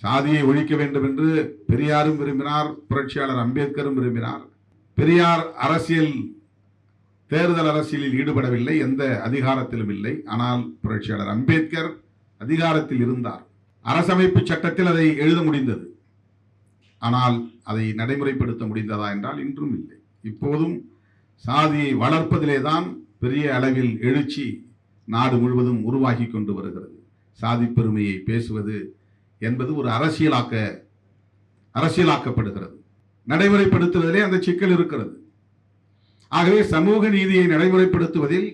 சாதியை ஒழிக்க வேண்டும் என்று பெரியாரும் விரும்பினார், புரட்சியாளர் அம்பேத்கரும் விரும்பினார். பெரியார் தேர்தல் அரசியலில் ஈடுபடவில்லை, எந்த அதிகாரத்திலும் இல்லை. ஆனால் புரட்சியாளர் அம்பேத்கர் அதிகாரத்தில் இருந்தார். அரசமைப்பு சட்டத்தில் அதை எழுத முடிந்தது. ஆனால் அதை நடைமுறைப்படுத்த முடிந்ததா என்றால் இன்றும் இல்லை. இப்போதும் சாதியை வளர்ப்பதிலே தான் பெரிய அளவில் எழுச்சி நாடு முழுவதும் உருவாகி கொண்டு வருகிறது. சாதி பெருமையை பேசுவது என்பது ஒரு அரசியலாக்கப்படுகிறது. நடைமுறைப்படுத்துவதிலே அந்த சிக்கல் இருக்கிறது. ஆகவே சமூக நீதியை நடைமுறைப்படுத்துவதில்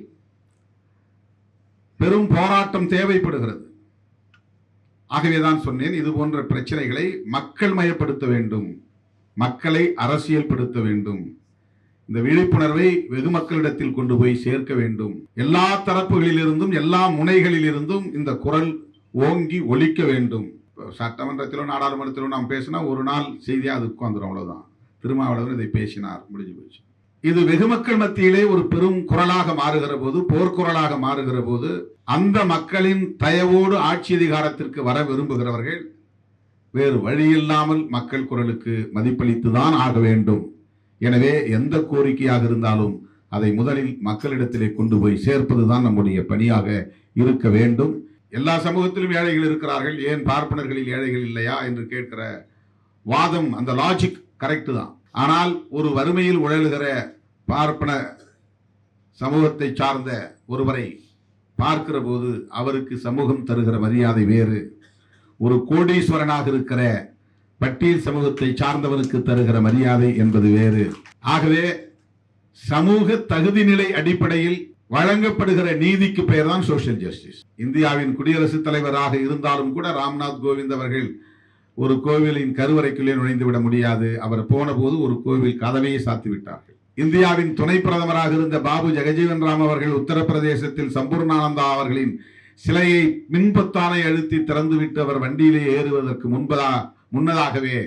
பெரும் போராட்டம் தேவைப்படுகிறது. ஆகவேதான் சொன்னேன், இது போன்ற பிரச்சனைகளை மக்கள் மயப்படுத்த வேண்டும், மக்களை அரசியல்படுத்த வேண்டும், இந்த விழிப்புணர்வை வெகு மக்களிடத்தில் கொண்டு போய் சேர்க்க வேண்டும். எல்லா தரப்புகளிலிருந்தும் எல்லா முனைகளிலிருந்தும் இந்த குரல் ஓங்கி ஒலிக்க வேண்டும். சட்டமன்றத்திலோ நாடாளுமன்றத்திலோ நாம் பேசினா ஒரு நாள் செய்தியாக அது உட்கார்ந்துடும், அவ்வளவுதான். திருமாவளவன் இதை பேசினார், முடிஞ்சு போச்சு. இது வெகு மக்கள் மத்தியிலே ஒரு பெரும் குரலாக மாறுகிற போது, போர்க்குரலாக மாறுகிற போது, அந்த மக்களின் தயவோடு ஆட்சி அதிகாரத்திற்கு வர விரும்புகிறவர்கள் வேறு வழியில்லாமல் மக்கள் குரலுக்கு மதிப்பளித்துதான் ஆக வேண்டும். எனவே எந்த கோரிக்கையாக இருந்தாலும் அதை முதலில் மக்களிடத்திலே கொண்டு போய் சேர்ப்பதுதான் நம்முடைய பணியாக இருக்க வேண்டும். எல்லா சமூகத்திலும் ஏழைகள் இருக்கிறார்கள், ஏன் பார்ப்பனர்களில் ஏழைகள் இல்லையா என்று கேட்கிற வாதம், அந்த லாஜிக் கரெக்ட் தான். ஆனால் ஒரு வறுமையில் உழலுகிற பார்ப்பன சமூகத்தை சார்ந்த ஒருவரை பார்க்கிற போது அவருக்கு சமூகம் தருகிற மரியாதை வேறு. ஒரு கோடீஸ்வரனாக இருக்கிற பட்டியல் சமூகத்தை சார்ந்தவனுக்கு தருகிற மரியாதை என்பது வேறு. ஆகவே சமூக தகுதி நிலை அடிப்படையில் வழங்கப்படுகிற நீதிக்கு பெயர் தான் சோசியல் ஜஸ்டிஸ். இந்தியாவின் குடியரசுத் தலைவராக இருந்தாலும் கூட ராம்நாத் கோவிந்த் அவர்கள் ஒரு கோவிலின் கருவறைக்குள்ளே நுழைந்து விட முடியாது. அவர் போன போது ஒரு கோவில் கதவையை சாத்தி விட்டார்கள். இந்தியாவின் துணை பிரதமராக இருந்த பாபு ஜெகஜீவன் ராம் அவர்கள் உத்தரப்பிரதேசத்தில் சம்பூர்ணானந்தா அவர்களின் சிலையை மின்பொத்தானை அழுத்தி திறந்துவிட்டு அவர் வண்டியிலே ஏறுவதற்கு முன்னதாகவே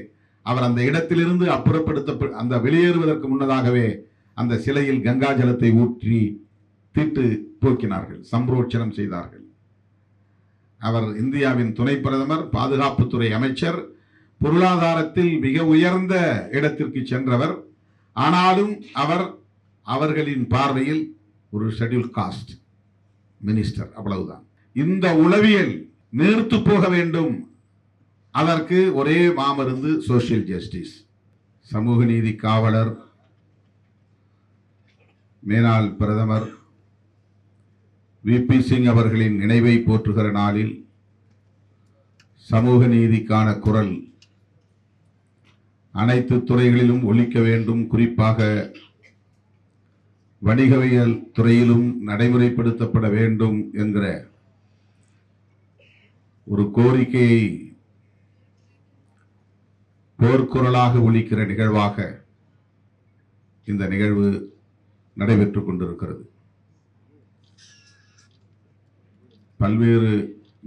அவர் அந்த இடத்திலிருந்து அந்த வெளியேறுவதற்கு முன்னதாகவே அந்த சிலையில் கங்கா ஜலத்தை ஊற்றி தீட்டு போக்கினார்கள், சம்பரோட்சணம் செய்தார்கள். அவர் இந்தியாவின் துணை பிரதமர், பாதுகாப்புத்துறை அமைச்சர், பொருளாதாரத்தில் மிக உயர்ந்த இடத்திற்கு சென்றவர். ஆனாலும் அவர்களின் பார்வையில் ஒரு ஷெட்யூல் காஸ்ட் மினிஸ்டர், அவ்வளவுதான். இந்த உளவியல் நேர்த்து போக வேண்டும். அதற்கு ஒரே மாமருந்து சோசியல் ஜஸ்டிஸ். சமூக நீதி காவலர், மேனாள் பிரதமர் விபி சிங் அவர்களின் நினைவை போற்றுகிற நாளில் சமூக நீதிக்கான குரல் அனைத்து துறைகளிலும் ஒலிக்க வேண்டும். குறிப்பாக வணிகவியல் துறையிலும் நடைமுறைப்படுத்தப்பட வேண்டும் என்கிற ஒரு கோரிக்கையை போர்க்குரலாக ஒலிக்கிற நிகழ்வாக இந்த நிகழ்வு நடைபெற்றுக் கொண்டிருக்கிறது. பல்வேறு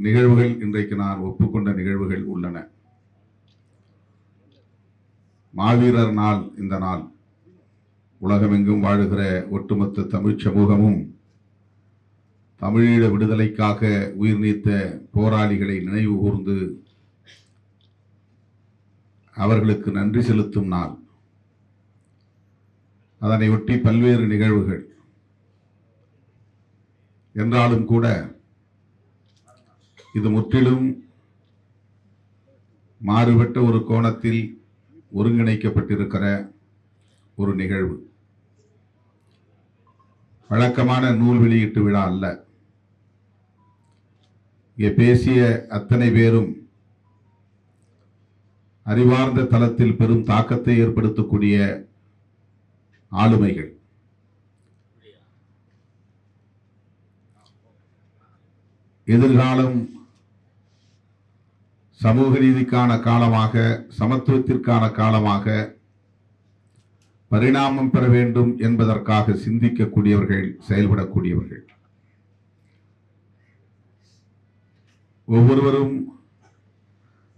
நிகழ்வுகள் இன்றைக்கு நான் ஒப்புக்கொண்ட நிகழ்வுகள் உள்ளன. மாவீரர் நாள், இந்த நாள் உலகமெங்கும் வாழுகிற ஒட்டுமொத்த தமிழ் சமூகமும் தமிழீழ விடுதலைக்காக உயிர் நீத்த போராளிகளை நினைவு கூர்ந்து அவர்களுக்கு நன்றி செலுத்தும் நாள். அதனை ஒட்டி பல்வேறு நிகழ்வுகள் என்றாலும் கூட இது முற்றிலும் மாறுபட்ட ஒரு கோணத்தில் ஒருங்கிணைக்கப்பட்டிருக்கிற ஒரு நிகழ்வு. வழக்கமான நூல் வெளியீட்டு விழா அல்ல. இங்கே பேசிய அத்தனை பேரும் அறிவார்ந்த தளத்தில் பெரும் தாக்கத்தை ஏற்படுத்தக்கூடிய ஆளுமைகள். எதிர்காலம் சமூக நீதிக்கான காலமாக, சமத்துவத்திற்கான காலமாக பரிணாமம் பெற வேண்டும் என்பதற்காக சிந்திக்கக்கூடியவர்கள், செயல்படக்கூடியவர்கள். ஒவ்வொருவரும்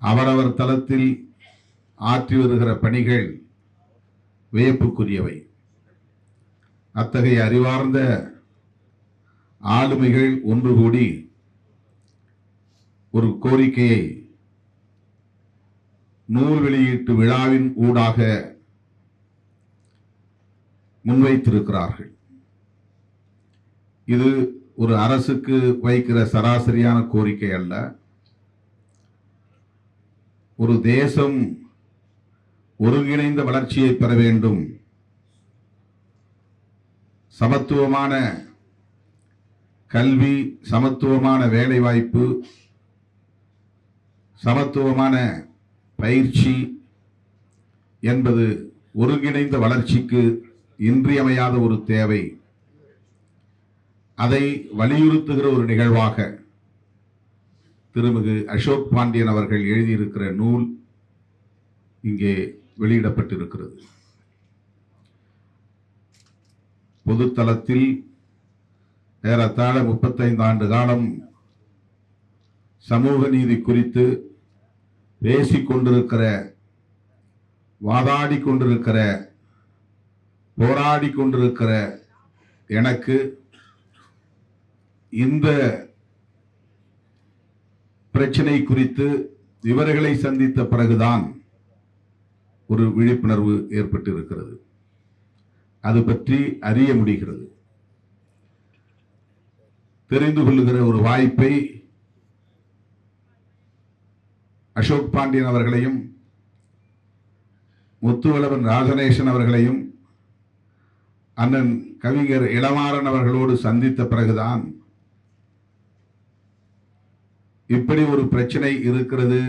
அவரவர் தளத்தில் ஆற்றி வருகிற பணிகள் வியப்புக்குரியவை. அத்தகைய அறிவார்ந்த ஆளுமைகள் ஒன்று கூடி ஒரு கோரிக்கையை நூல் வெளியீட்டு விழாவின் ஊடாக முன்வைத்திருக்கிறார்கள். இது ஒரு அரசுக்கு வைக்கிற சராசரியான கோரிக்கை அல்ல. ஒரு தேசம் ஒருங்கிணைந்த வளர்ச்சியை பெற வேண்டும், சமத்துவமான கல்வி, சமத்துவமான வேலைவாய்ப்பு, சமத்துவமான பயிற்சி என்பது ஒருங்கிணைந்த வளர்ச்சிக்கு இன்றியமையாத ஒரு தேவை. அதை வலியுறுத்துகிற ஒரு நிகழ்வாக திருமிகு அசோக் பாண்டியன் அவர்கள் எழுதியிருக்கிற நூல் இங்கே வெளியிடப்பட்டிருக்கிறது. பொதுத்தளத்தில் ஏறத்தாழ 35 ஆண்டு காலம் சமூக நீதி குறித்து பேசிக் கொண்டிருக்கிற, வாதாடி கொண்டிருக்கிற, போராடி கொண்டிருக்கிற எனக்கு இந்த பிரச்சனை குறித்து இவர்களை சந்தித்த பிறகுதான் ஒரு விழிப்புணர்வு ஏற்பட்டு இருக்கிறது. அது பற்றி அறிய முடிகிறது. தெரிந்து கொள்ளுகிற ஒரு வாய்ப்பை அசோக் பாண்டியன் அவர்களையும் முத்துவளவன் ராஜநேசன் அவர்களையும் அண்ணன் கவிஞர் இளமாறன் அவர்களோடு சந்தித்த பிறகுதான் இப்படி ஒரு பிரச்சனை இருக்கிறது,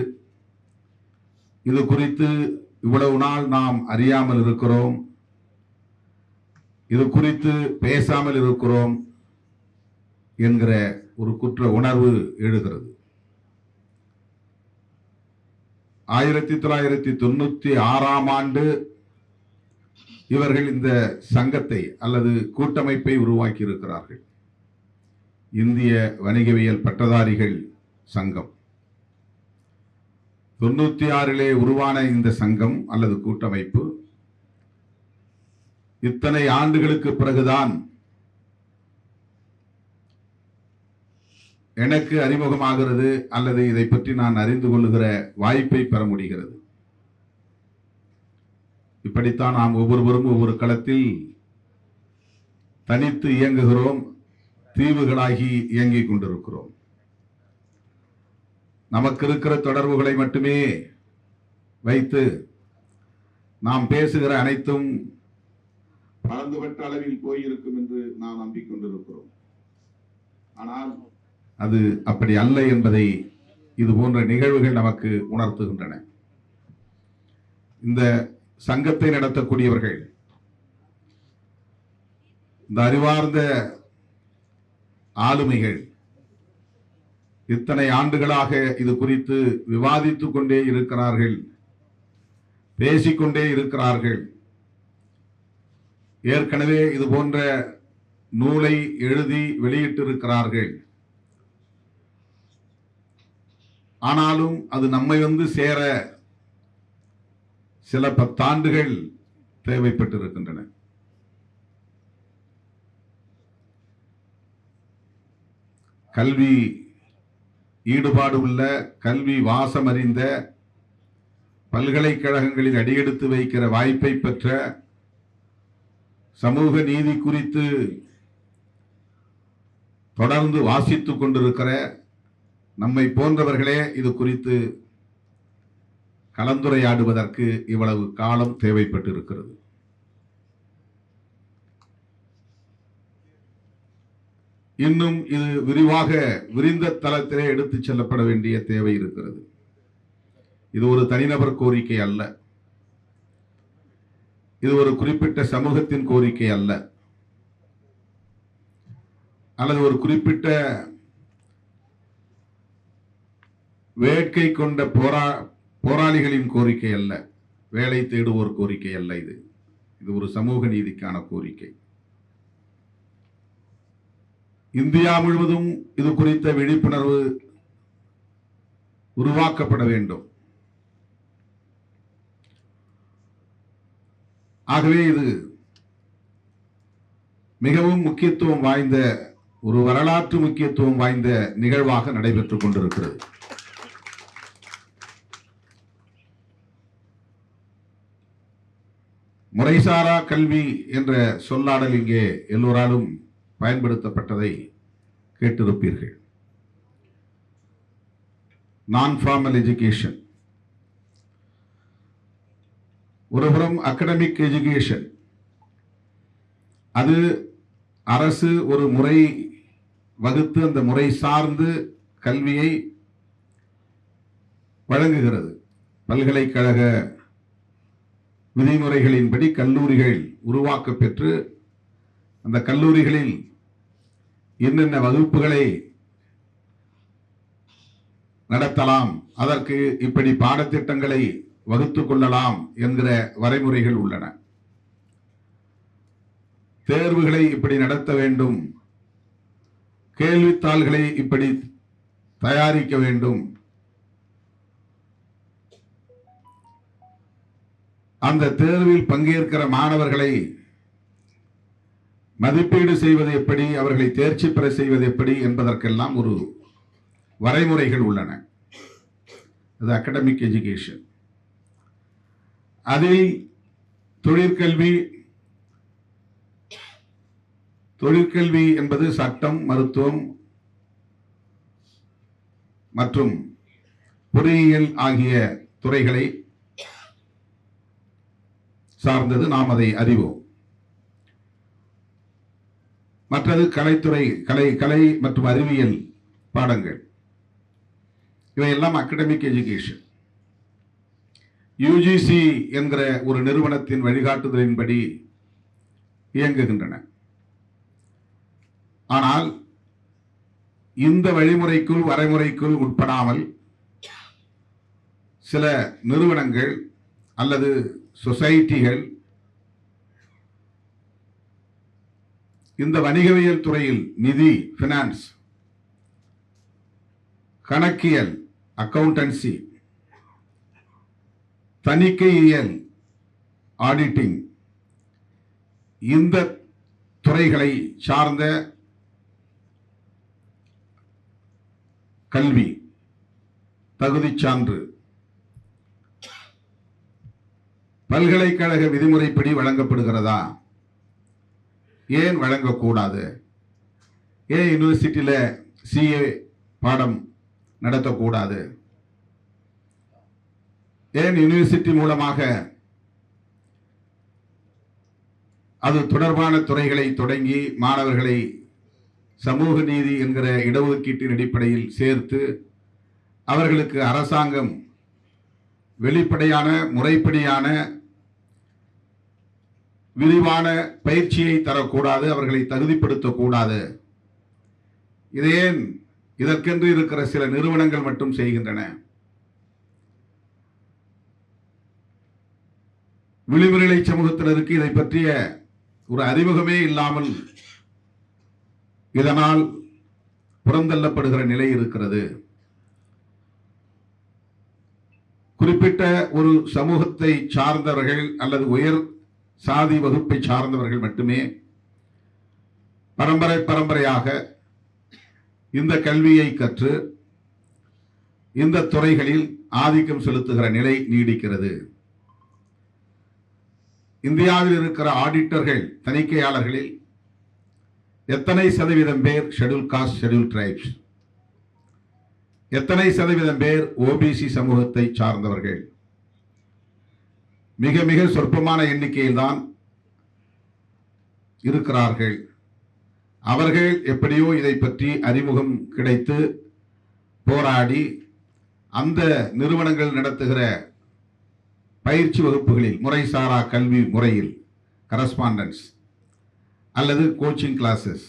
இது குறித்து இவ்வளவு நாள் நாம் அறியாமல் இருக்கிறோம், இது குறித்து பேசாமல் இருக்கிறோம் என்கிற ஒரு குற்ற உணர்வு எழுகிறது. 1996ஆம் ஆண்டு இவர்கள் இந்த சங்கத்தை அல்லது கூட்டமைப்பை உருவாக்கி இருக்கிறார்கள். இந்திய வணிகவியல் பட்டதாரிகள் சங்கம். 96 உருவான இந்த சங்கம் அல்லது கூட்டமைப்பு இத்தனை ஆண்டுகளுக்கு பிறகுதான் எனக்கு அறிமுகமாகிறது அல்லது இதை பற்றி நான் அறிந்து கொள்ளுகிற வாய்ப்பை பெற முடிகிறது. இப்படித்தான் நாம் ஒவ்வொருவரும் ஒவ்வொரு களத்தில் தனித்து இயங்குகிறோம், தீவுகளாகி இயங்கிக் கொண்டிருக்கிறோம். நமக்கு இருக்கிற தொடர்புகளை மட்டுமே வைத்து நாம் பேசுகிற அனைத்தும் பரந்துபட்ட அளவில் போயிருக்கும் என்று நாம் நம்பிக்கொண்டிருக்கிறோம். ஆனால் அது அப்படி அல்ல என்பதை இது போன்ற நிகழ்வுகள் நமக்கு உணர்த்துகின்றன. இந்த சங்கத்தை நடத்தக்கூடியவர்கள், இந்த அறிவார்ந்த ஆளுமைகள் இத்தனை ஆண்டுகளாக இது குறித்து விவாதித்துக் கொண்டே இருக்கிறார்கள், பேசிக்கொண்டே இருக்கிறார்கள். ஏற்கனவே இது போன்ற நூலை எழுதி வெளியிட்டிருக்கிறார்கள். ஆனாலும் அது நம்மை வந்து சேர சில 10 ஆண்டுகள் தேவைப்பட்டிருக்கின்றன. கல்வி ஈடுபாடு உள்ள, கல்வி வாசம் அறிந்த, பல்கலைக்கழகங்களில் அடியெடுத்து வைக்கிற வாய்ப்பை பெற்ற, சமூக நீதி குறித்து தொடர்ந்து வாசித்துக் கொண்டிருக்கிற நம்மை போன்றவர்களே இது குறித்து கலந்துரையாடுவதற்கு இவ்வளவு காலம் தேவைப்பட்டிருக்கிறது. இன்னும் இது விரிந்த தளத்திலே எடுத்துச் செல்லப்பட வேண்டிய தேவை இருக்கிறது. இது ஒரு தனிநபர் கோரிக்கை அல்ல, இது ஒரு குறிப்பிட்ட சமூகத்தின் கோரிக்கை அல்ல, அல்லது ஒரு குறிப்பிட்ட வேட்கை கொண்ட போராளிகளின் கோரிக்கை அல்ல, வேலை தேடுவோர் கோரிக்கை அல்ல. இது ஒரு சமூக நீதிக்கான கோரிக்கை. இந்தியா முழுவதும் இது குறித்த விழிப்புணர்வு உருவாக்கப்பட வேண்டும். ஆகவே இது மிகவும் முக்கியத்துவம் வாய்ந்த, ஒரு வரலாற்று முக்கியத்துவம் வாய்ந்த நிகழ்வாக நடைபெற்றுக் கொண்டிருக்கிறது. முறைசாரா கல்வி என்ற சொல்லாடல் இங்கே எல்லோராலும் பயன்படுத்தப்பட்டதை கேட்டிருப்பீர்கள். நான் ஃபார்மல் எஜுகேஷன் ஒருபுறம், அகடமிக் எஜுகேஷன் அது அரசு ஒரு முறை வகுத்து அந்த முறை சார்ந்து கல்வியை வழங்குகிறது. பல்கலைக்கழக விதிமுறைகளின்படி கல்லூரிகள் உருவாக்க பெற்று அந்த கல்லூரிகளில் என்னென்ன வகுப்புகளை நடத்தலாம், அதற்கு இப்படி பாடத்திட்டங்களை வகுத்துக் கொள்ளலாம் என்கிற வரைமுறைகள் உள்ளன. தேர்வுகளை இப்படி நடத்த வேண்டும், கேள்வித்தாள்களை இப்படி தயாரிக்க வேண்டும், அந்த தேர்வில் பங்கேற்கிற மாணவர்களை மதிப்பீடு செய்வது எப்படி, அவர்களை தேர்ச்சி பெற செய்வது எப்படி என்பதற்கெல்லாம் ஒரு வரைமுறைகள் உள்ளன. அது அகடமிக் எஜுகேஷன். அதில் தொழிற்கல்வி என்பது சட்டம், மருத்துவம் மற்றும் பொறியியல் ஆகிய துறைகளை சார்ந்தது, நாம் அதை அறிவோம். மற்றது கலைத்துறை, கலை மற்றும் அறிவியல் பாடங்கள், இவையெல்லாம் அகடமிக் எஜுகேஷன். யுஜிசி என்கிற ஒரு நிறுவனத்தின் வழிகாட்டுதலின்படி இயங்குகின்றன. ஆனால் இந்த வரைமுறைக்குள் உட்படாமல் சில நிறுவனங்கள் அல்லது சொசைட்டிகள் இந்த வணிகவியல் துறையில் நிதி, பினான்ஸ், கணக்கியல், அக்கவுண்டன்சி, தணிக்கையியல், ஆடிட்டிங், இந்த துறைகளை சார்ந்த கல்வி தகுதி சான்று பல்கலைக்கழக விதிமுறைப்படி வழங்கப்படுகிறதா? ஏன் வழங்கக்கூடாது? ஏன் யூனிவர்சிட்டியில சிஏ பாடம் நடத்தக்கூடாது? ஏன் யூனிவர்சிட்டி மூலமாக அது தொடர்பான துறைகளை தொடங்கி மாணவர்களை சமூக நீதி என்கிற இடஒதுக்கீட்டின் அடிப்படையில் சேர்த்து அவர்களுக்கு அரசாங்கம் வெளிப்படையான, முறைப்படியான, விரிவான பயிற்சியை தரக்கூடாது, அவர்களை தகுதிப்படுத்தக்கூடாது? இதற்கென்று இருக்கிற சில நிறுவனங்கள் மட்டும் செய்கின்றன. விளிம்புநிலை சமூகத்தினருக்கு இதை பற்றிய ஒரு அறிமுகமே இல்லாமல் இதனால் புறந்தள்ளப்படுகிற நிலை இருக்கிறது. குறிப்பிட்ட ஒரு சமூகத்தை சார்ந்தவர்கள் அல்லது உயர் சாதி வகுப்பை சார்ந்தவர்கள் மட்டுமே பரம்பரையாக இந்த கல்வியை கற்று இந்த துறைகளில் ஆதிக்கம் செலுத்துகிற நிலை நீடிக்கிறது. இந்தியாவில் இருக்கிற ஆடிட்டர்கள், தணிக்கையாளர்களில் எத்தனை சதவீதம் பேர் ஷெட்யூல் காஸ்ட், ஷெட்யூல் டிரைப்ஸ்? எத்தனை சதவீதம் பேர் ஓபிசி சமூகத்தை சார்ந்தவர்கள்? மிக மிக சொற்பமான எண்ணிக்கையில் தான் இருக்கிறார்கள். அவர்கள் எப்படியோ இதை பற்றி அறிமுகம் கிடைத்து போராடி அந்த நிறுவனங்கள் நடத்துகிற பயிற்சி வகுப்புகளில், முறைசாரா கல்வி முறையில், கரஸ்பாண்டன்ஸ் அல்லது கோச்சிங் கிளாஸஸ்,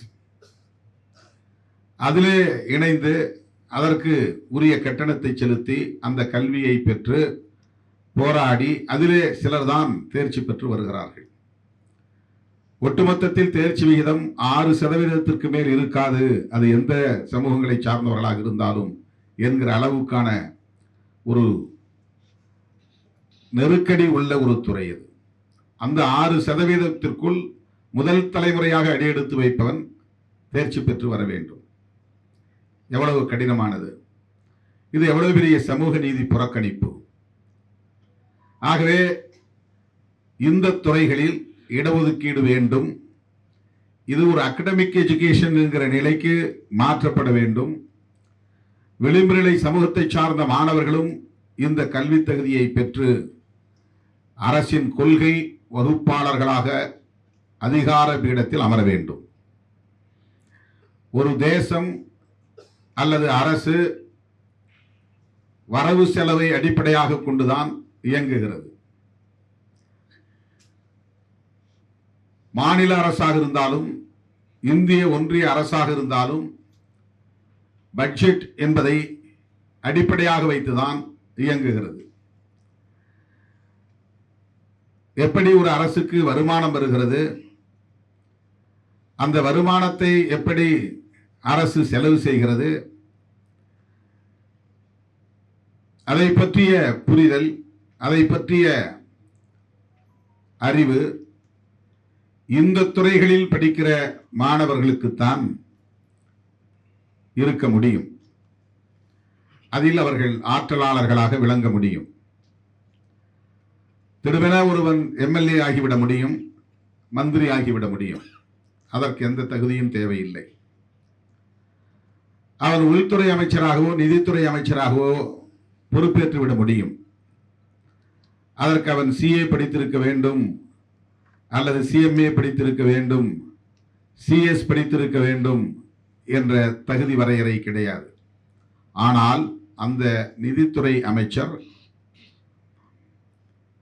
அதிலே இணைந்து அதற்கு உரிய கட்டணத்தை செலுத்தி அந்த கல்வியை பெற்று போராடி அதிலே சிலர் தான் தேர்ச்சி பெற்று வருகிறார்கள். ஒட்டுமொத்தத்தில் தேர்ச்சி விகிதம் 6% மேல் இருக்காது, அது எந்த சமூகங்களை சார்ந்தவர்களாக இருந்தாலும் என்கிற அளவுக்கான ஒரு நெருக்கடி உள்ள ஒரு துறை அது. அந்த 6% முதல் தலைமுறையாக அடியெடுத்து வைப்பவன் தேர்ச்சி பெற்று வர வேண்டும். எவ்வளவு கடினமானது! இது எவ்வளவு பெரிய சமூக நீதி புறக்கணிப்பு! ஆகவே இந்த துறைகளில் இடஒதுக்கீடு வேண்டும். இது ஒரு அகடமிக் எஜுகேஷன் என்கிற நிலைக்கு மாற்றப்பட வேண்டும். விளிம்பு நிலை சமூகத்தை சார்ந்த மாணவர்களும் இந்த கல்வி தகுதியை பெற்று அரசின் கொள்கை வகுப்பாளர்களாக அதிகார பீடத்தில் அமர வேண்டும். ஒரு தேசம் அல்லது அரசு வரவு செலவை அடிப்படையாக கொண்டுதான் இயங்குகிறது. மாநில அரசாக இருந்தாலும் இந்திய ஒன்றிய அரசாக இருந்தாலும் பட்ஜெட் என்பதை அடிப்படையாக வைத்துதான் இயங்குகிறது. எப்படி ஒரு அரசுக்கு வருமானம் வருகிறது, அந்த வருமானத்தை எப்படி அரசு செலவு செய்கிறது, அதை பற்றிய புரிதல், அதை பற்றிய அறிவு இந்த துறைகளில் படிக்கிற மாணவர்களுக்குத்தான் இருக்க முடியும். அதில் அவர்கள் ஆற்றலாளர்களாக விளங்க முடியும். திடுமென ஒருவன் எம்எல்ஏ ஆகிவிட முடியும், மந்திரி ஆகிவிட முடியும். அதற்கு எந்த தகுதியும் தேவையில்லை. அவன் உள்துறை அமைச்சராகவோ நிதித்துறை அமைச்சராகவோ பொறுப்பேற்று விட முடியும். அதற்கு அவன் சிஏ படித்திருக்க வேண்டும், அல்லது சிஎம்ஏ படித்திருக்க வேண்டும், சிஎஸ் படித்திருக்க வேண்டும் என்ற தகுதி வரையறை கிடையாது. ஆனால் அந்த நிதித்துறை அமைச்சர்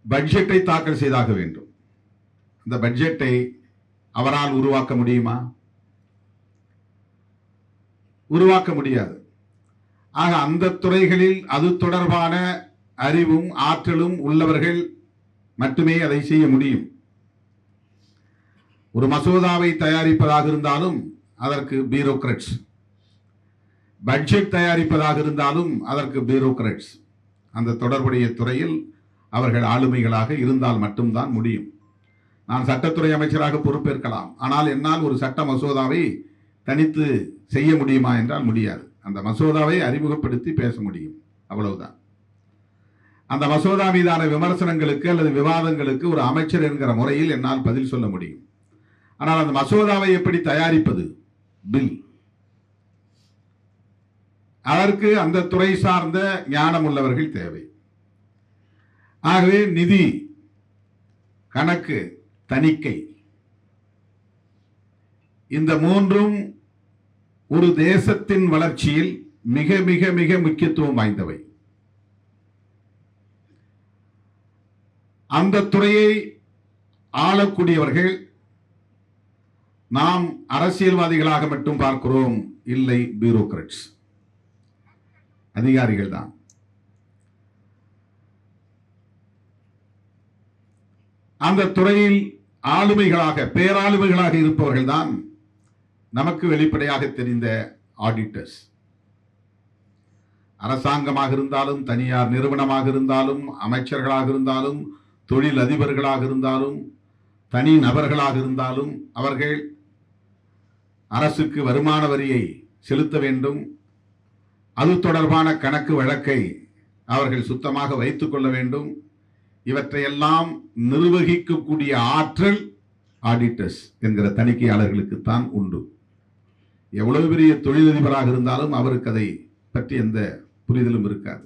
பட்ஜெட்டை தாக்கல் செய்தாக வேண்டும். அந்த பட்ஜெட்டை அவரால் உருவாக்க முடியுமா? உருவாக்க முடியாது. ஆக அந்த துறைகளில் அது தொடர்பான அறிவும் ஆற்றலும் உள்ளவர்கள் மட்டுமே அதை செய்ய முடியும். ஒரு மசோதாவை தயாரிப்பதாக இருந்தாலும் அதற்கு பியூரோக்ராட்ஸ், பட்ஜெட் தயாரிப்பதாக இருந்தாலும் அதற்கு பியூரோக்ராட்ஸ், அந்த தொடர்புடைய துறையில் அவர்கள் ஆளுமைகளாக இருந்தால் மட்டும்தான் முடியும். நான் சட்டத்துறை அமைச்சராக பொறுப்பேற்கலாம், ஆனால் என்னால் ஒரு சட்ட மசோதாவை தனித்து செய்ய முடியுமா என்றால் முடியாது. அந்த மசோதாவை அறிமுகப்படுத்தி பேச முடியும், அவ்வளவுதான். அந்த மசோதா மீதான விமர்சனங்களுக்கு அல்லது விவாதங்களுக்கு ஒரு அமைச்சர் என்கிற முறையில் என்னால் பதில் சொல்ல முடியும். ஆனால் அந்த மசோதாவை எப்படி தயாரிப்பது, பில், அதற்கு அந்த துறை சார்ந்த ஞானம் உள்ளவர்கள் தேவை. ஆகவே நிதி, கணக்கு, தணிக்கை, இந்த மூன்றும் ஒரு தேசத்தின் வளர்ச்சியில் மிக மிக மிக முக்கியத்துவம் வாய்ந்தவை. அந்த துறையை ஆளக்கூடியவர்கள் நாம் அரசியல்வாதிகளாக மட்டும் பார்க்கிறோம், இல்லை, பியூரோக்ராட்ஸ், அதிகாரிகள் தான். அந்த துறையில் ஆளுமைகளாக, பேராளுமைகளாக இருப்பவர்கள் தான் நமக்கு வெளிப்படையாக தெரிந்த ஆடிட்டர்ஸ். அரசாங்கமாக இருந்தாலும், தனியார் நிறுவனமாக இருந்தாலும், அமைச்சர்களாக இருந்தாலும், தொழில் அதிபர்களாக இருந்தாலும், தனி நபர்களாக இருந்தாலும், அவர்கள் அரசுக்கு வருமான வரியை செலுத்த வேண்டும். அது தொடர்பான கணக்கு வழக்கை அவர்கள் சுத்தமாக வைத்துக் கொள்ள வேண்டும். இவற்றையெல்லாம் நிர்வகிக்கக்கூடிய ஆற்றல் ஆடிட்டர்ஸ் என்கிற தணிக்கையாளர்களுக்குத்தான் உண்டு. எவ்வளவு பெரிய தொழிலதிபராக இருந்தாலும் அவருக்கு அதை பற்றி எந்த புரிதலும் இருக்காது.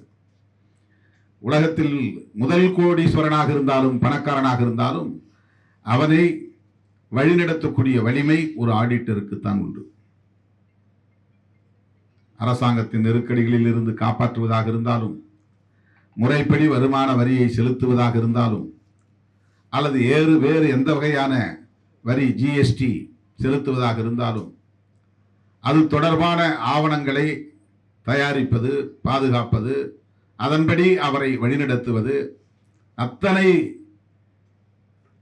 உலகத்தில் முதல் கோடீஸ்வரனாக இருந்தாலும், பணக்காரனாக இருந்தாலும், அவனை வழிநடத்தக்கூடிய வலிமை ஒரு ஆடிட்டருக்குத்தான் உண்டு. அரசாங்கத்தின் நெருக்கடிகளில் இருந்து காப்பாற்றுவதாக இருந்தாலும், முறைப்படி வருமான வரியை செலுத்துவதாக இருந்தாலும், அல்லது வேறு எந்த வகையான வரி, ஜிஎஸ்டி செலுத்துவதாக இருந்தாலும், அது தொடர்பான ஆவணங்களை தயாரிப்பது, பாதுகாப்பது, அதன்படி அவரை வழிநடத்துவது, அத்தனை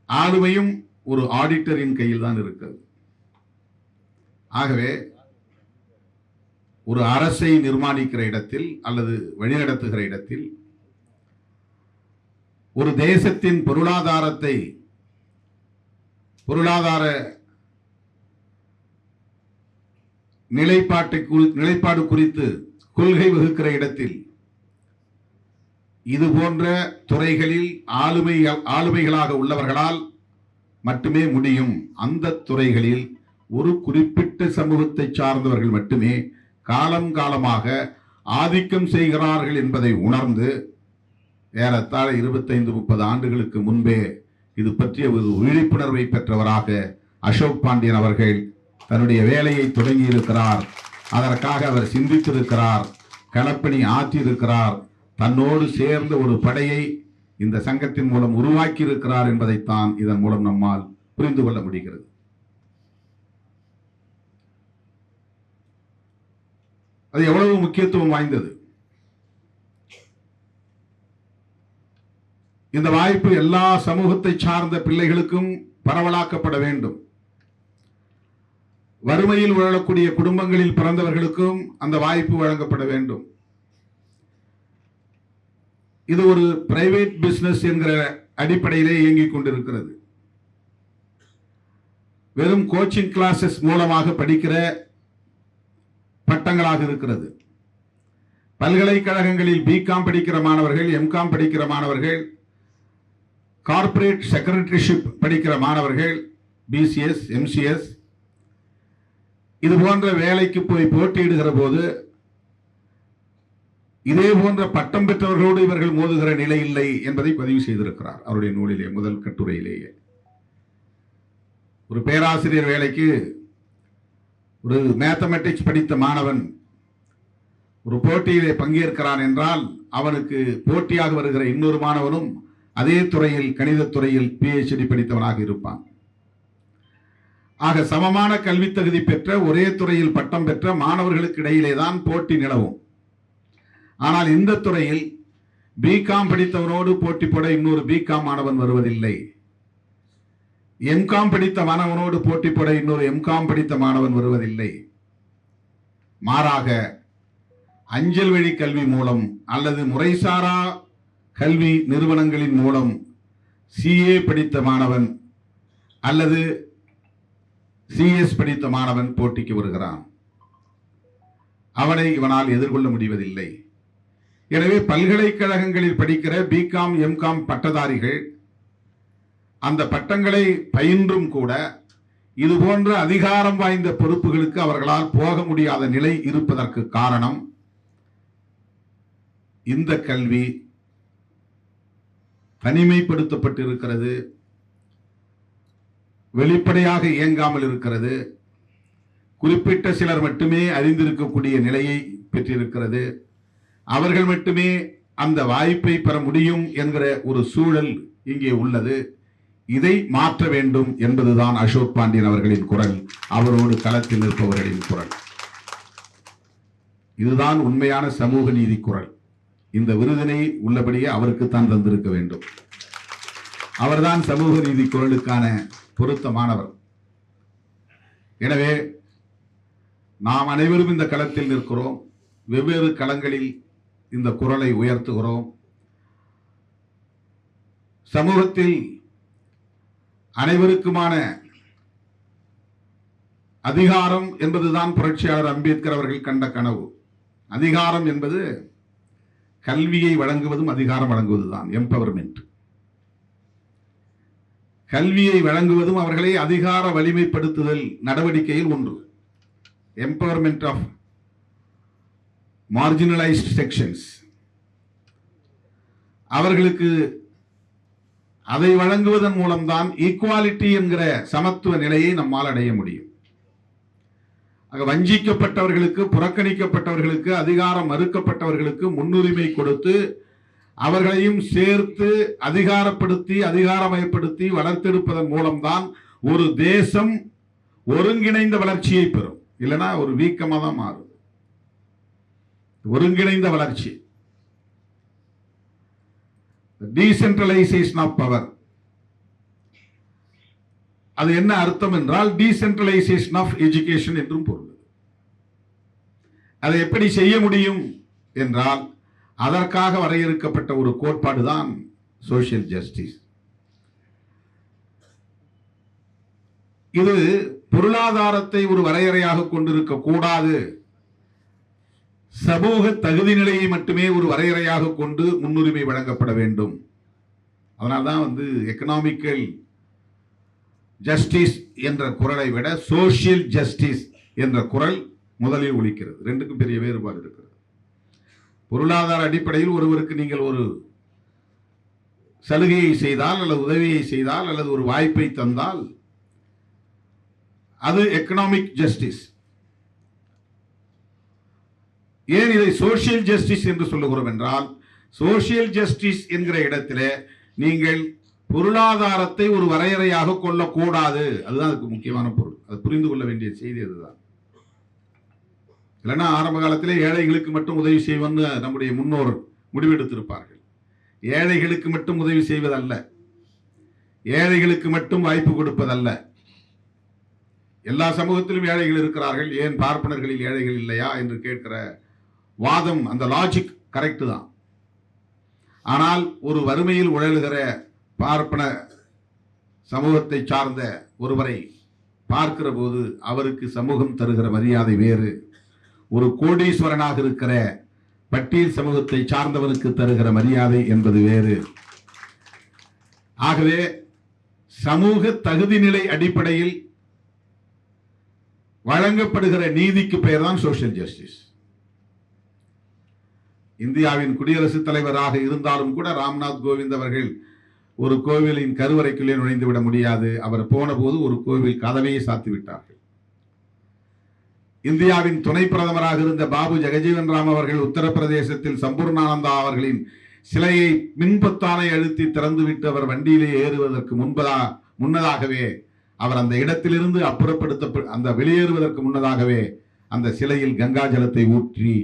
ஆளுமையும் ஒரு ஆடிட்டரின் கையில் தான் இருக்கிறது. ஆகவே ஒரு அரசை நிர்மாணிக்கிற இடத்தில் அல்லது வழிநடத்துகிற இடத்தில் ஒரு தேசத்தின் பொருளாதார நிலைப்பாடு குறித்து கொள்கை வகுக்கிற இடத்தில் இது போன்ற துறைகளில் ஆளுமைகளாக உள்ளவர்களால் மட்டுமே முடியும். அந்த துறைகளில் ஒரு குறிப்பிட்ட சமூகத்தை சார்ந்தவர்கள் மட்டுமே காலம் காலமாக ஆதிக்கம் செய்கிறார்கள் என்பதை உணர்ந்து ஏறத்தாழ 25-30 ஆண்டுகளுக்கு முன்பே இது பற்றிய ஒரு விழிப்புணர்வை பெற்றவராக அசோக் பாண்டியன் அவர்கள் தன்னுடைய வேலையை தொடங்கி இருக்கிறார். அதற்காக அவர் சிந்தித்திருக்கிறார், களப்பணி ஆற்றியிருக்கிறார், தன்னோடு சேர்ந்த ஒரு படையை இந்த சங்கத்தின் மூலம் உருவாக்கி இருக்கிறார் என்பதைத்தான் இதன் மூலம் நம்மால் புரிந்து கொள்ள முடிகிறது. அது எவ்வளவு முக்கியத்துவம் வாய்ந்தது. இந்த வாய்ப்பு எல்லா சமூகத்தை சார்ந்த பிள்ளைகளுக்கும் பரவலாக்கப்பட வேண்டும். வறுமையில் வாழக்கூடிய குடும்பங்களில் பிறந்தவர்களுக்கும் அந்த வாய்ப்பு வழங்கப்பட வேண்டும். இது ஒரு பிரைவேட் பிசினஸ் என்கிற அடிப்படையிலே இயங்கிக் கொண்டிருக்கிறது. வெறும் கோச்சிங் கிளாஸஸ் மூலமாக படிக்கிற பட்டங்களாக இருக்கிறது. பல்கலைக்கழகங்களில் பிகாம் படிக்கிற மாணவர்கள், எம்காம் படிக்கிற மாணவர்கள், கார்ப்பரேட் செக்ரட்டரிஷிப் படிக்கிற மாணவர்கள், பிசிஎஸ், எம்சிஎஸ், இது போன்ற வேலைக்கு போய் போட்டியிடுகிற போது இதே போன்ற பட்டம் பெற்றவர்களோடு இவர்கள் மோதுகிற நிலை இல்லை என்பதை பதிவு செய்திருக்கிறார் அவருடைய நூலிலே, முதல் கட்டுரையிலேயே. ஒரு பேராசிரியர் வேலைக்கு ஒரு மேத்தமெட்டிக்ஸ் படித்த மாணவன் ஒரு போட்டியிலே பங்கேற்கிறான் என்றால் அவனுக்கு போட்டியாக வருகிற இன்னொரு மாணவனும் அதே துறையில், கணிதத்துறையில் PhD படித்தவனாக இருப்பான். ஆக சமமான கல்வி தகுதி பெற்ற ஒரே துறையில் பட்டம் பெற்ற மாணவர்களுக்கு இடையிலே தான் போட்டி நிலவும். ஆனால் இந்த துறையில் பிகாம் படித்தவனோடு போட்டி போட இன்னொரு பிகாம் மாணவன் வருவதில்லை. எம்காம் படித்த மாணவனோடு போட்டி போட இன்னொரு எம்காம் படித்த மாணவன் வருவதில்லை. மாறாக அஞ்சல் வழி கல்வி மூலம் அல்லது முறைசாரா கல்வி நிறுவனங்களின் மூலம் CA படித்த மாணவன் அல்லது CS படித்த மாணவன் போட்டிக்கு வருகிறான். அவனை இவனால் எதிர்கொள்ள முடிவதில்லை. எனவே பல்கலைக்கழகங்களில் படிக்கிற பிகாம், எம்காம் பட்டதாரிகள் அந்த பட்டங்களை பயின்றும் கூட இது போன்ற அதிகாரம் வாய்ந்த பொறுப்புகளுக்கு அவர்களால் போக முடியாத நிலை இருப்பதற்கு காரணம் இந்த கல்வி தனிமைப்படுத்தப்பட்டிருக்கிறது, வெளிப்படையாக இயங்காமல் இருக்கிறது, குறிப்பிட்ட சிலர் மட்டுமே அறிந்திருக்கக்கூடிய நிலையை பெற்றிருக்கிறது, அவர்கள் மட்டுமே அந்த வாய்ப்பை பெற முடியும் என்கிற ஒரு சூழல் இங்கே உள்ளது. இதை மாற்ற வேண்டும் என்பதுதான் அசோக் பாண்டியன் அவர்களின் குரல், அவரோடு களத்தில் நிற்பவர்களின் குரல். இதுதான் உண்மையான சமூக நீதி குரல். இந்த விருதினை உள்ளபடியே அவருக்குத்தான் தந்திருக்க வேண்டும். அவர்தான் சமூக நீதி குரலுக்கான பொருத்தமானவர். எனவே நாம் அனைவரும் இந்த களத்தில் நிற்கிறோம், வெவ்வேறு களங்களில் இந்த குரலை உயர்த்துகிறோம். சமூகத்தில் அனைவருக்குமான அதிகாரம் என்பதுதான் புரட்சியாளர் அம்பேத்கர் அவர்கள் கண்ட கனவு. அதிகாரம் என்பது கல்வியை வழங்குவதும் அதிகாரம் வழங்குவதுதான், எம்பவர்மெண்ட். கல்வியை வழங்குவதும் அவர்களை அதிகார வலிமைப்படுத்துதல் நடவடிக்கையில் ஒன்று. Empowerment of marginalised sections. அவர்களுக்கு அதை வழங்குவதன் மூலம்தான் ஈக்குவாலிட்டி என்கிற சமத்துவ நிலையை நம்மால் அடைய முடியும். வஞ்சிக்கப்பட்டவர்களுக்கு, புறக்கணிக்கப்பட்டவர்களுக்கு, அதிகாரம் மறுக்கப்பட்டவர்களுக்கு முன்னுரிமை கொடுத்து அவர்களையும் சேர்த்து அதிகாரப்படுத்தி, அதிகாரமயப்படுத்தி வளர்த்தெடுப்பதன் மூலம்தான் ஒரு தேசம் ஒருங்கிணைந்த வளர்ச்சியை பெறும். இல்லைன்னா ஒரு வீக்கமாக தான் மாறும். ஒருங்கிணைந்த வளர்ச்சி, டீசென்ட்ரலைசேஷன் ஆஃப் பவர். அது என்ன அர்த்தம் என்றால் டீசென்ட்ரலைசேஷன் ஆஃப் எஜுகேஷன் என்றும் பொருள். அதை எப்படி செய்ய முடியும் என்றால் அதற்காக வரையறுக்கப்பட்ட ஒரு கோட்பாடு தான் சோசியல் ஜஸ்டிஸ். இது பொருளாதாரத்தை ஒரு வரையறையாக கொண்டிருக்க கூடாது, சமூக தகுதி நிலையை மட்டுமே ஒரு வரையறையாக கொண்டு முன்னுரிமை வழங்கப்பட வேண்டும். அதனால்தான் எக்கனாமிக்கல் ஜஸ்டிஸ் என்ற குரலை விட சோசியல் ஜஸ்டிஸ் என்ற குரல் முதலில் ஒலிக்கிறது. ரெண்டுக்கும் பெரிய வேறுபாடு இருக்கிறது. பொருளாதார அடிப்படையில் ஒருவருக்கு நீங்கள் ஒரு சலுகையை செய்தால் அல்லது உதவியை செய்தால் அல்லது ஒரு வாய்ப்பை தந்தால் அது எக்கனாமிக் ஜஸ்டிஸ். ஏன் இதை சோசியல் ஜஸ்டிஸ் என்று சொல்லுகிறோம் என்றால், சோசியல் ஜஸ்டிஸ் என்கிற இடத்திலே நீங்கள் பொருளாதாரத்தை ஒரு வரையறையாக கொள்ளக்கூடாது. அதுதான் அதுக்கு முக்கியமான பொருள். அது புரிந்து கொள்ள வேண்டிய செய்தி அதுதான். இல்லைன்னா ஆரம்ப காலத்திலே ஏழைகளுக்கு மட்டும் உதவி செய்வன்னு நம்முடைய முன்னோர் முடிவெடுத்திருப்பார்கள். ஏழைகளுக்கு மட்டும் உதவி செய்வதல்ல, ஏழைகளுக்கு மட்டும் வாய்ப்பு கொடுப்பதல்ல. எல்லா சமூகத்திலும் ஏழைகள் இருக்கிறார்கள், ஏன் பார்ப்பனர்களில் ஏழைகள் இல்லையா என்று கேட்கிற வாதம், அந்த லாஜிக் கரெக்ட் தான். ஆனால் ஒரு வறுமையில் உழலுகிற பார்ப்பன சமூகத்தை சார்ந்த ஒருவரை பார்க்கிற போது அவருக்கு சமூகம் தருகிற மரியாதை வேறு. ஒரு கோடீஸ்வரனாக இருக்கிற பட்டியல் சமூகத்தை சார்ந்தவனுக்கு தருகிற மரியாதை என்பது வேறு. ஆகவே சமூக தகுதி நிலை அடிப்படையில் வழங்கப்படுகிற நீதிக்கு பெயர் தான் சோசியல் ஜஸ்டிஸ். இந்தியாவின் குடியரசுத் தலைவராக இருந்தாலும் கூட ராம்நாத் கோவிந்த் அவர்கள் ஒரு கோவிலின் கருவறைக்குள்ளே நுழைந்து விட முடியாது. அவர் போன போது ஒரு கோவில் கதவையை சாத்தி விட்டார்கள். இந்தியாவின் துணை பிரதமராக இருந்த பாபு ஜெகஜீவன் ராம் அவர்கள் உத்தரப்பிரதேசத்தில் சம்பூர்ணானந்தா அவர்களின் சிலையை மின்பத்தானை அழுத்தி திறந்துவிட்டு அவர் வண்டியிலே ஏறுவதற்கு முன்னதாகவே அவர் அந்த இடத்திலிருந்து அந்த வெளியேறுவதற்கு முன்னதாகவே அந்த சிலையில் கங்கா ஜலத்தை ஊற்றி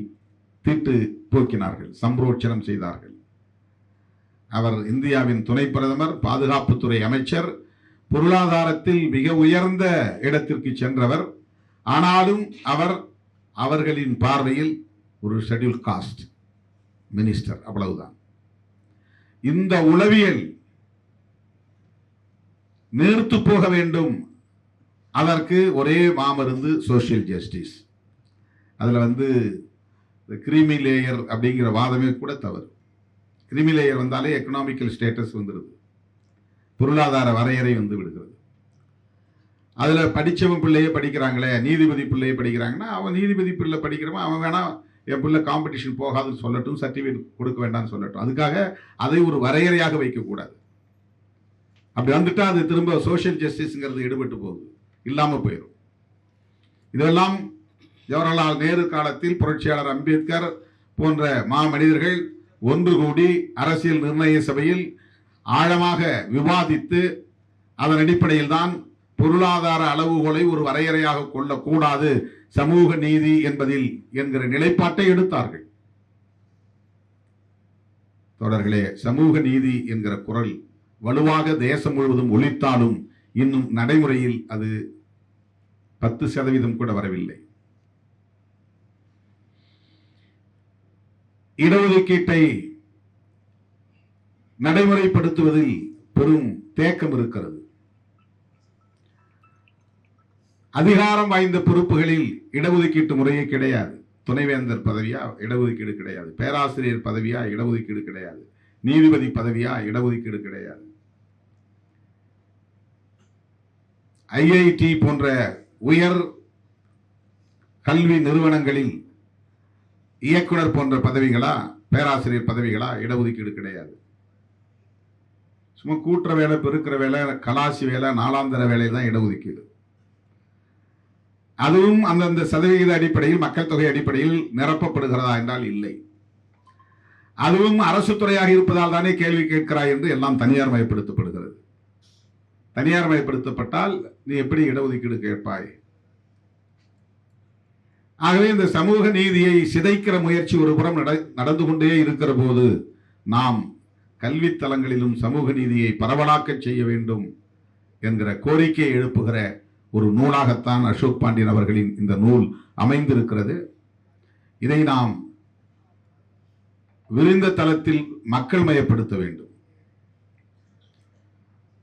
தீட்டு போக்கினார்கள், சம்பரோட்சணம் செய்தார்கள். அவர் இந்தியாவின் துணை பிரதமர், பாதுகாப்புத்துறை அமைச்சர், பொருளாதாரத்தில் மிக உயர்ந்த இடத்திற்கு சென்றவர். ஆனாலும் அவர் அவர்களின் பார்வையில் ஒரு ஷெட்யூல் காஸ்ட் மினிஸ்டர், அவ்வளவுதான். இந்த உளவியல் நீர்த்து போக வேண்டும். அதற்கு ஒரே மாமருந்து சோசியல் ஜஸ்டிஸ். அதுல கிரீமி லேயர் அப்படிங்கிற வாதமே கூட தவறு. கிரீமி லேயர் வந்தாலே எக்கனாமிக்கல் ஸ்டேட்டஸ் வந்துடுது, பொருளாதார வரையறை விடுகிறது. அதுல படிச்சவன் பிள்ளையே படிக்கிறாங்களே, நீதிபதி பிள்ளையே படிக்கிறாங்கன்னா அவன் நீதிபதி பிள்ளை படிக்கிறவன் அவன் வேணா என் பிள்ளை காம்படிஷன் போகாதுன்னு சொல்லட்டும், சர்டிஃபிகேட் கொடுக்க வேண்டாம்னு சொல்லட்டும். அதுக்காக அதை ஒரு வரையறையாக வைக்கக்கூடாது. அப்படி வந்துட்டா அது திரும்ப சோசியல் ஜஸ்டிஸ்ங்கிறது எடுபட்டு போகுது, இல்லாம போயிடும். இதெல்லாம் ஜவஹர்லால் நேரு காலத்தில் புரட்சியாளர் அம்பேத்கர் போன்ற மாமனிதர்கள் ஒன்று கூடி அரசியல் நிர்ணய சபையில் ஆழமாக விவாதித்து அதன் அடிப்படையில் தான் பொருளாதார அளவுகோலை ஒரு வரையறையாக கொள்ளக்கூடாது, சமூக நீதி என்பதில் என்கிற நிலைப்பாட்டை எடுத்தார்கள். தொடர்களே, சமூக நீதி என்கிற குரல் வலுவாக தேசம் முழுவதும் ஒலித்தாலும் இன்னும் நடைமுறையில் அது 10% கூட வரவில்லை. இடஒதுக்கீட்டை நடைமுறைப்படுத்துவதில் பெரும் தேக்கம் இருக்கிறது. அதிகாரம் வாய்ந்த பொறுப்புகளில் இடஒதுக்கீட்டு முறையே கிடையாது. துணைவேந்தர் பதவியா இடஒதுக்கீடு கிடையாது, பேராசிரியர் பதவியா இடஒதுக்கீடு கிடையாது, நீதிபதி பதவியா இடஒதுக்கீடு கிடையாது. ஐஐடி போன்ற உயர் கல்வி நிறுவனங்களில் இயக்குனர் போன்ற பதவிகளா, பேராசிரியர் பதவிகளா இடஒதுக்கீடு கிடையாது. சும்மா கூட்டுற வேலை, பெருக்கிற வேலை, கலாசி வேலை, நாளாந்தர வேலையில் தான் இடஒதுக்கீடு. அதுவும் அந்தந்த சதவிகித அடிப்படையில், மக்கள் தொகை அடிப்படையில் நிரப்பப்படுகிறதா என்றால் இல்லை. அதுவும் அரசு துறையாக இருப்பதால் தானே கேள்வி கேட்கிறாய் என்று எல்லாம் தனியார் மயப்படுத்தப்படுகிறது. தனியார் மயப்படுத்தப்பட்டால் நீ எப்படி இடஒதுக்கீடு கேட்பாய்? ஆகவே இந்த சமூக நீதியை சிதைக்கிற முயற்சி ஒரு புறம் நடந்து கொண்டே இருக்கிற போது நாம் கல்வித்தலங்களிலும் சமூக நீதியை பரவலாக்க செய்ய வேண்டும் என்கிற கோரிக்கையை எழுப்புகிற ஒரு நூலாகத்தான் அசோக் பாண்டியன் அவர்களின் இந்த நூல் அமைந்திருக்கிறது. இதை நாம் விரிந்த தளத்தில் மக்கள் மயப்படுத்த வேண்டும்.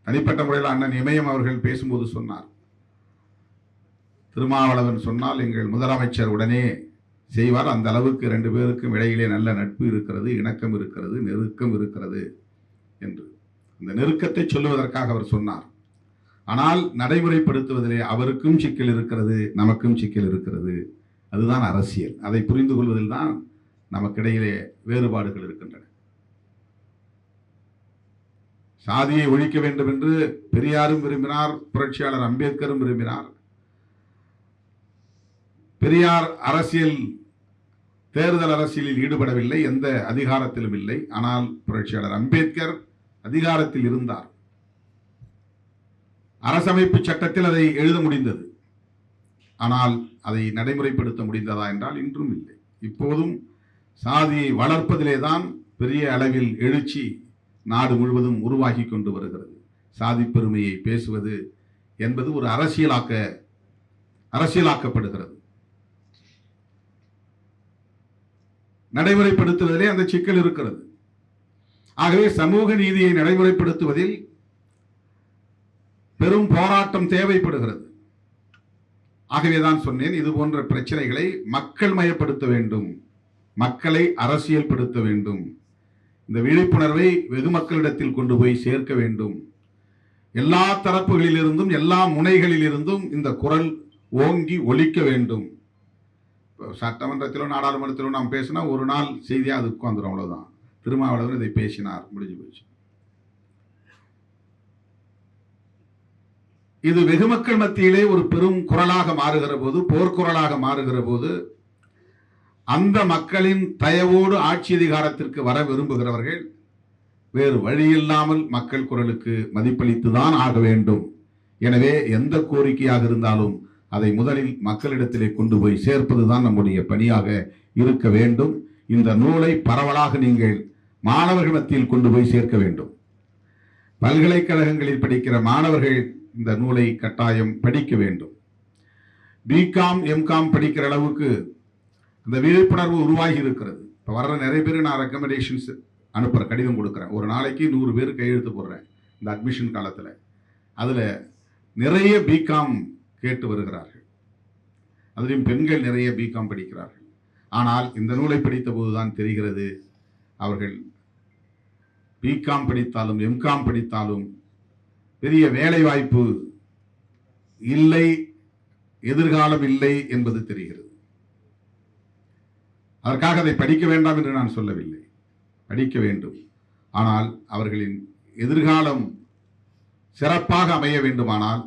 தனிப்பட்ட முறையில் அண்ணன் இமயம் அவர்கள் பேசும்போது சொன்னார், திருமாவளவன் சொன்னால் எங்கள் முதலமைச்சர் உடனே செய்வார். அந்த அளவுக்கு 2 பேருக்கும் இடையிலே நல்ல நட்பு இருக்கிறது, இணக்கம் இருக்கிறது, நெருக்கம் இருக்கிறது என்று அந்த நெருக்கத்தை சொல்லுவதற்காக அவர் சொன்னார். ஆனால் நடைமுறைப்படுத்துவதிலே அவருக்கும் சிக்கல் இருக்கிறது, நமக்கும் சிக்கல் இருக்கிறது. அதுதான் அரசியல். அதை புரிந்து கொள்வதில் தான் நமக்கிடையிலே வேறுபாடுகள் இருக்கின்றன. சாதியை ஒழிக்க வேண்டும் என்று பெரியாரும் விரும்பினார், புரட்சியாளர் அம்பேத்கரும் விரும்பினார். பெரியார் தேர்தல் அரசியலில் ஈடுபடவில்லை, எந்த அதிகாரத்திலும் இல்லை. ஆனால் புரட்சியாளர் அம்பேத்கர் அதிகாரத்தில் இருந்தார். அரசமைப்பு சட்டத்தில் அதை எழுத முடிந்தது. ஆனால் அதை நடைமுறைப்படுத்த முடிந்ததா என்றால் இன்றும் இல்லை. இப்போதும் சாதியை வளர்ப்பதிலே தான் பெரிய அளவில் எழுச்சி நாடு முழுவதும் உருவாகி கொண்டு வருகிறது. சாதி பெருமையை பேசுவது என்பது ஒரு அரசியலாக்கப்படுகிறது. நடைமுறைப்படுத்துவதிலே அந்த சிக்கல் இருக்கிறது. ஆகவே சமூக நீதியை நடைமுறைப்படுத்துவதில் பெரும் போராட்டம் தேவைப்படுகிறது. ஆகவேதான் சொன்னேன், இது போன்ற பிரச்சனைகளை மக்கள் மயப்படுத்த வேண்டும், மக்களை அரசியல்படுத்த வேண்டும். இந்த விழிப்புணர்வை வெகு மக்களிடத்தில் கொண்டு போய் சேர்க்க வேண்டும். எல்லா தரப்புகளிலிருந்தும் எல்லா முனைகளிலிருந்தும் இந்த குரல் ஓங்கி ஒலிக்க வேண்டும். சட்டமன்றத்திலோ நாடாளுமன்றத்திலோ நாம் பேசினா ஒரு நாள் செய்தியா அது உட்கார்ந்துரும், அவ்வளவுதான். திருமாவளவன் இதை பேசினார், முடிஞ்சு போச்சு. இது வெகு மக்கள் மத்தியிலே ஒரு பெரும் குரலாக மாறுகிற போது, போர்க்குரலாக மாறுகிற போது, அந்த மக்களின் தயவோடு ஆட்சி அதிகாரத்திற்கு வர விரும்புகிறவர்கள் வேறு வழியில்லாமல் மக்கள் குரலுக்கு மதிப்பளித்துதான் ஆக வேண்டும். எனவே எந்த கோரிக்கையாக இருந்தாலும் அதை முதலில் மக்களிடத்திலே கொண்டு போய் சேர்ப்பதுதான் நம்முடைய பணியாக இருக்க வேண்டும். இந்த நூலை பரவலாக நீங்கள் மாணவர்கள் மத்தியில் கொண்டு போய் சேர்க்க வேண்டும். பல்கலைக்கழகங்களில் படிக்கிற மாணவர்கள் இந்த நூலை கட்டாயம் படிக்க வேண்டும். பிகாம் எம்காம் படிக்கிற அளவுக்கு இந்த விழிப்புணர்வு உருவாகி இருக்கிறது. இப்போ வர்ற நிறைய பேர் நான் ரெக்கமெண்டேஷன்ஸ் அனுப்புகிறேன், கடிதம் கொடுக்குறேன். ஒரு நாளைக்கு 100 பேர் கையெழுத்து போடுறேன் இந்த அட்மிஷன் காலத்தில். அதில் நிறைய பிகாம் கேட்டு வருகிறார்கள். அதிலும் பெண்கள் நிறைய பிகாம் படிக்கிறார்கள். ஆனால் இந்த நூலை படித்த போதுதான் தெரிகிறது, அவர்கள் பிகாம் படித்தாலும் எம்காம் படித்தாலும் பெரிய வேலை வாய்ப்பு இல்லை, எதிர்காலம் இல்லை என்பது தெரிகிறது. அதற்காக அதை படிக்க வேண்டாம் என்று நான் சொல்லவில்லை, படிக்க வேண்டும். ஆனால் அவர்களின் எதிர்காலம் சிறப்பாக அமைய வேண்டுமானால்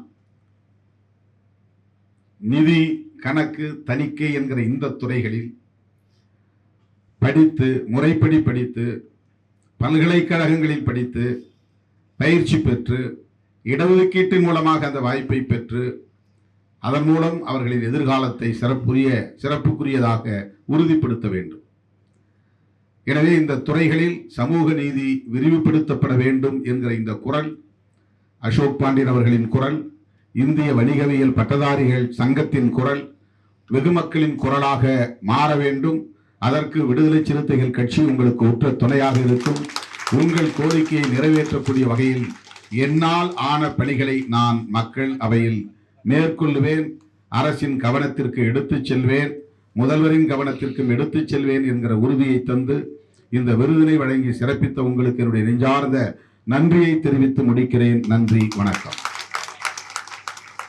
நிதி, கணக்கு, தணிக்கை என்கிற இந்த துறைகளில் படித்து, முறைப்படி படித்து, பல்கலைக்கழகங்களில் படித்து பயிற்சி பெற்று, இடஒதுக்கீட்டின் மூலமாக அந்த வாய்ப்பை பெற்று, அதன் மூலம் அவர்களின் எதிர்காலத்தை சிறப்புக்குரியதாக உறுதிப்படுத்த வேண்டும். எனவே இந்த துறைகளில் சமூக நீதி விரிவுபடுத்தப்பட வேண்டும் என்கிற இந்த குரல் அசோக் பாண்டியன் அவர்களின் குரல், இந்திய வணிகவியல் பட்டதாரிகள் சங்கத்தின் குரல் வெகு மக்களின் குரலாக மாற வேண்டும். அதற்கு விடுதலை சிறுத்தைகள் கட்சி உங்களுக்கு உற்ற துணையாக இருக்கும். உங்கள் கோரிக்கையை நிறைவேற்றக்கூடிய வகையில் என்னால் ஆன பணிகளை நான் மக்கள் அவையில் மேற்கொள்ளுவேன். அரசின் கவனத்திற்கு எடுத்துச் செல்வேன், முதல்வரின் கவனத்திற்கும் எடுத்துச் செல்வேன் என்கிற உறுதியை தந்து இந்த விருதினை வழங்கி சிறப்பித்த உங்களுக்கு என்னுடைய நெஞ்சார்ந்த நன்றியை தெரிவித்து முடிக்கிறேன். நன்றி, வணக்கம்.